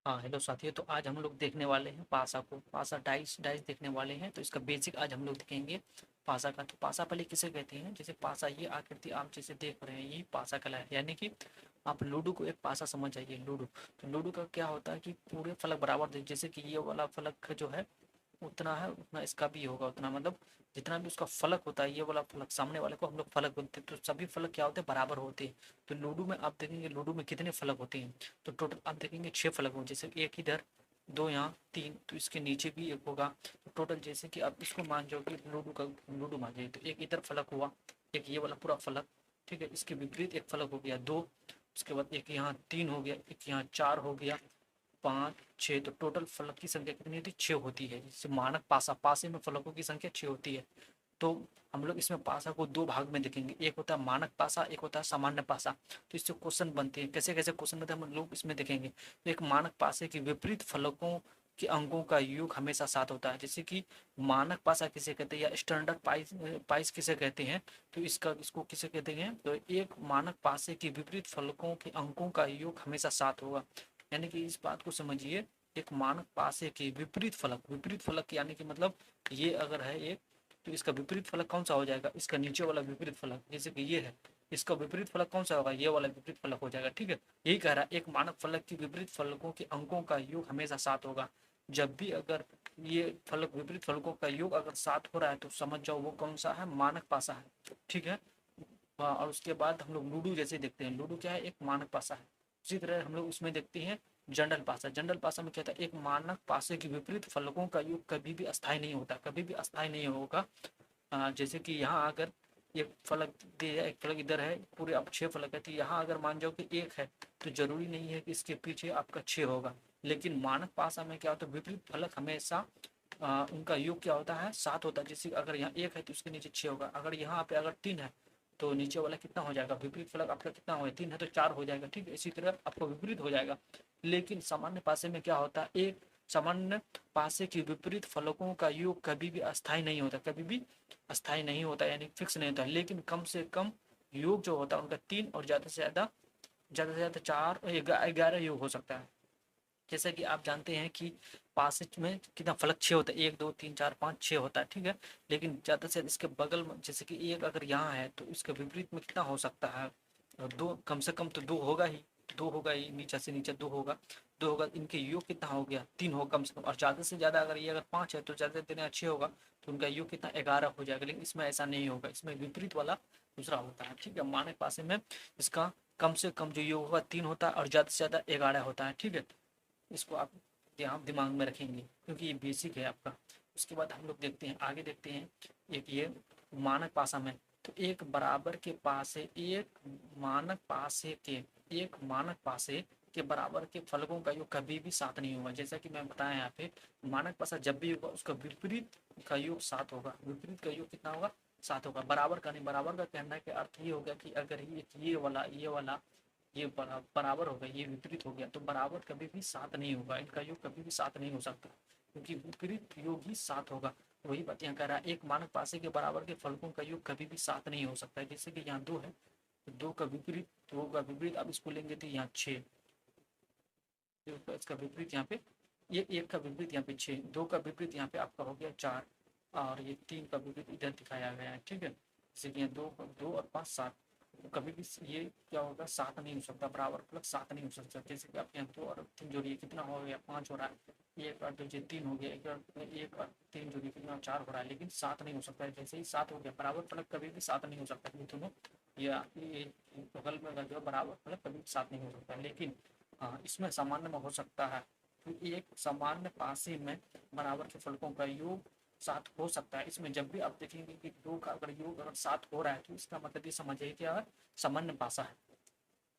हाँ हेलो साथियों, तो आज हम लोग देखने वाले हैं पासा को। पासा डाइस डाइस देखने वाले हैं। तो इसका बेसिक आज हम लोग देखेंगे पासा का। तो पासा पहले किसे कहते हैं? जैसे पासा, ये आकृति आप जैसे देख रहे हैं, यही पासा कहलाता है। यानी कि आप लूडो को एक पासा समझ जाइए, लूडो। तो लूडो का क्या होता है कि पूरे फलक बराबर जैसे कि ये वाला फलक जो है उतना है, उतना इसका भी होगा उतना, मतलब जितना भी उसका फलक होता है, ये वाला फलक सामने वाले को हम लोग फलक बोलते हैं। तो सभी फलक क्या होते हैं? बराबर होते हैं। तो लूडो में आप देखेंगे, लूडो में कितने फलक होते हैं? तो टोटल आप देखेंगे 6 फलक होंगे। जैसे एक इधर, दो यहाँ, तीन, तो इसके नीचे भी एक होगा। तो टोटल जैसे कि आप इसको मान जाओ कि लूडो का, लूडो मान जाइए, तो एक इधर फलक हुआ, एक ये वाला पूरा फलक, ठीक है। इसके विपरीत एक फलक हो गया, दो। उसके बाद एक यहाँ 3 हो गया, एक यहाँ 4 हो गया, 5, 6। तो टोटल फलक की संख्या कितनी होती है? 6 होती है। जैसे मानक पासा, पासे में फलकों की संख्या 6 होती है। तो हम लोग इसमें पासा को 2 भाग में देखेंगे, एक होता है मानक पासा, एक होता है सामान्य पासा। तो इससे क्वेश्चन बनते हैं, कैसे कैसे क्वेश्चन बनते हैं हम लोग इसमें देखेंगे। तो एक मानक पासे के विपरीत फलकों के अंकों का योग हमेशा 7 होता है। जैसे कि मानक पासा किसे कहते हैं या स्टैंडर्ड पाइस पाइस किसे कहते हैं? तो इसको किसे कहते हैं? तो एक मानक पासे के विपरीत फलकों के अंकों का योग हमेशा 7 होगा। यानी कि इस बात को समझिए, एक मानक पासे के विपरीत फलक, विपरीत फलक यानी कि मतलब ये अगर है एक, तो इसका विपरीत फलक कौन सा हो जाएगा? इसका नीचे वाला विपरीत फलक। जैसे कि ये है, इसका विपरीत फलक कौन सा होगा? ये वाला विपरीत फलक हो जाएगा, ठीक है। यही कह रहा है, एक मानक फलक की विपरीत फलकों के अंकों का योग हमेशा 7 होगा। जब भी अगर ये फलक, विपरीत फलकों का योग अगर 7 हो रहा है, तो समझ जाओ वो कौन सा है? मानक पासा है, ठीक है। और उसके बाद हम लोग लूडो जैसे देखते हैं, लूडो क्या है? एक मानक पासा है। उसी तरह हम लोग उसमें देखते हैं जनरल पासा। जनरल पासा में क्या था? एक मानक पासे के विपरीत फलकों का योग कभी भी अस्थायी नहीं होता, कभी भी अस्थायी नहीं होगा। जैसे कि यहाँ अगर एक फलक दिया है, एक फलक इधर है, पूरे अब 6 फलक है, तो यहाँ अगर मान जाओ कि एक है, तो जरूरी नहीं है कि इसके पीछे आपका 6 होगा। लेकिन मानक पासा में क्या होता है? विपरीत फलक हमेशा उनका योग क्या होता है? 7 होता है। जैसे अगर यहाँ एक है तो उसके नीचे 6 होगा। अगर यहाँ पे अगर 3 है, तो नीचे वाला कितना हो जाएगा? विपरीत फलक आपका कितना होगा? 3 है तो 4 हो जाएगा, ठीक है। इसी तरह आपको विपरीत हो जाएगा। लेकिन सामान्य पासे में क्या होता है? एक सामान्य पासे के विपरीत फलकों का योग कभी भी अस्थायी नहीं होता, कभी भी अस्थायी नहीं होता, यानी फिक्स नहीं होता। लेकिन कम से कम योग जो होता है उनका 3 और ज़्यादा से ज़्यादा 4 11 योग हो सकता है। जैसा कि आप जानते हैं कि पासेज में कितना फलक 6 होता है, 1 2 3 4 5 6 होता है, ठीक है। लेकिन ज़्यादा से इसके बगल में, जैसे कि एक अगर यहाँ है, तो इसके विपरीत में कितना हो सकता है? 2, कम से कम तो 2 होगा ही, 2 होगा ही, नीचे से नीचे 2 होगा, 2 होगा। इनके योग कितना हो गया? 3 होगा कम से कम। और ज़्यादा से ज़्यादा अगर ये अगर 5 है, तो ज़्यादा से 6 होगा, तो उनका योग कितना? 11 हो जाएगा। लेकिन इसमें ऐसा नहीं होगा, इसमें विपरीत वाला दूसरा होता है, ठीक है। मानक पासे में इसका कम से कम जो योग होगा 3 होता है, और ज़्यादा से ज़्यादा 11 होता है, ठीक है। इसको आप यहाँ दिमाग में रखेंगे, क्योंकि ये बेसिक है आपका। उसके बाद हम लोग देखते हैं, आगे देखते हैं एक ये मानक पासा में। तो एक बराबर के पासे, मानक पासे के एक मानक पासे के बराबर के फलकों का योग कभी भी 7 नहीं होगा। जैसा कि मैं बताया यहाँ पे, मानक पासा जब भी होगा उसका विपरीत का योग 7 होगा। विपरीत का योग कितना होगा? 7 होगा। बराबर का नहीं, बराबर का कहने के अर्थ ये हो गया कि अगर ये वाला ये बराबर हो गया, ये विपरीत हो गया, तो बराबर कभी भी 7 नहीं होगा। इनका योग कभी भी 7 नहीं हो सकता, क्योंकि विपरीत योग ही 7 होगा। वही बात यहाँ कह रहा है, एक मानक पासे के बराबर के फलकों का योग कभी भी 7 नहीं हो सकता है। जैसे कि यहाँ 2 है, तो 2 का विपरीत आप इसको लेंगे तो यहाँ 6, इसका विपरीत यहाँ पे, ये 1 का विपरीत यहाँ पे 6, 2 का विपरीत यहाँ पे आपका हो गया 4, और ये 3 का विपरीत इधर दिखाया गया है, ठीक है। जैसे कि यहाँ 2 और 5 7, तो कभी भी ये क्या होगा? 7 नहीं हो सकता, बराबर प्लस 7 नहीं हो सकता। जैसे कि आप यहाँ 2 और 3 जोड़िए, कितना हो गया? 5 हो रहा है। 1 और 2 ये 3 हो गया, 1 और 3 जोड़िए कितना? 4 हो रहा है। लेकिन 7 नहीं हो सकता है। जैसे ही 7 हो गया, बराबर फलक कभी भी 7 नहीं हो सकता। ये दोनों, ये बगल में जो है बराबर फलक कभी 7 नहीं हो सकता। लेकिन हाँ, इसमें सामान्य में हो सकता है। तो एक सामान्य पासे में बराबर के फलकों का योग 7 हो सकता है। इसमें जब भी आप देखेंगे कि 2 का अगर योग अगर 7 हो रहा है, तो इसका मतलब ये समझिए क्या है? सामान्य पासा है।